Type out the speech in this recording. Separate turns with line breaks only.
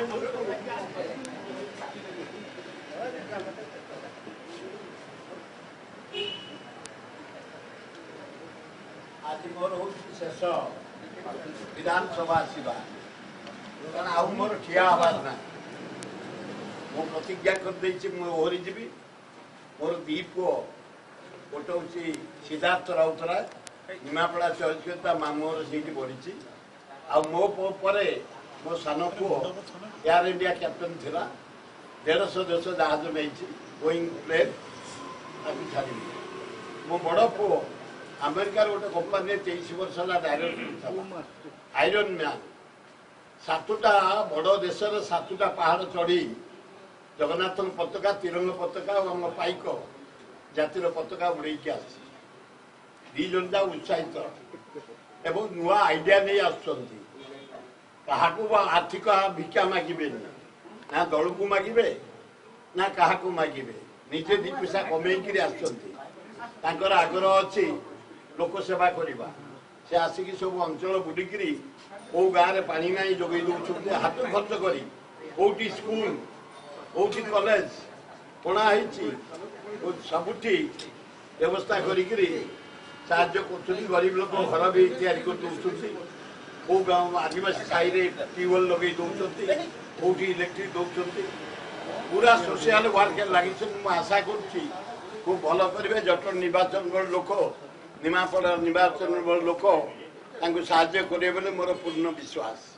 आज मोर शेष विधानसभा आसवा कारण आउ मोर ठिया आवाज ना मो प्रतिज्ञा कर ओहरी जी मोर दी पुओ गोटे हूँ सिद्धार्थ राउतराय निमापड़ा चलचिता मामूर से बढ़ी आ मो पर मो सान पुओ एयर इंडिया कैप्टेन थिला 150 देश जहाज नहीं गोइंग प्लेन छाड़ी मो बड़ पुओ अमेरिकार गोटे कंपानी 23 वर्ष है डायरेक्टर आयरन मैन 7टा बड़ देश 7टा पहाड़ चढ़ी जगन्नाथ पताका तिरंग पताका और पाइक जातिर पताका उड़े आसजन उत्साहित एवं नुआ आइडिया नहीं आसको आर्थिक भिक्षा मागे ना दल को मागे ना क्या मागे निजे दी पैसा कमेक आग्रह अच्छी लोक सेवा करवा से आसिक सब अंचल बुलिकी कौ गाँव में पानी ना जगै दौरान हाथ खर्च कर कौटी स्कूल कौटी कॉलेज कोणा सबुठी व्यवस्था करी गरीब लोक घर भी तैयारी कर गाँव आदिवासी साई में ट्यूबवेल लगे दौरान कौटी इलेक्ट्रिक दौरान पूरा सोशल वर्क लगी आशा कर भल करेंगे जटन निर्वाचन लोक निमापड़ा निर्वाचन लोक साहाय्य करेंगे बोले मोर पूर्ण विश्वास।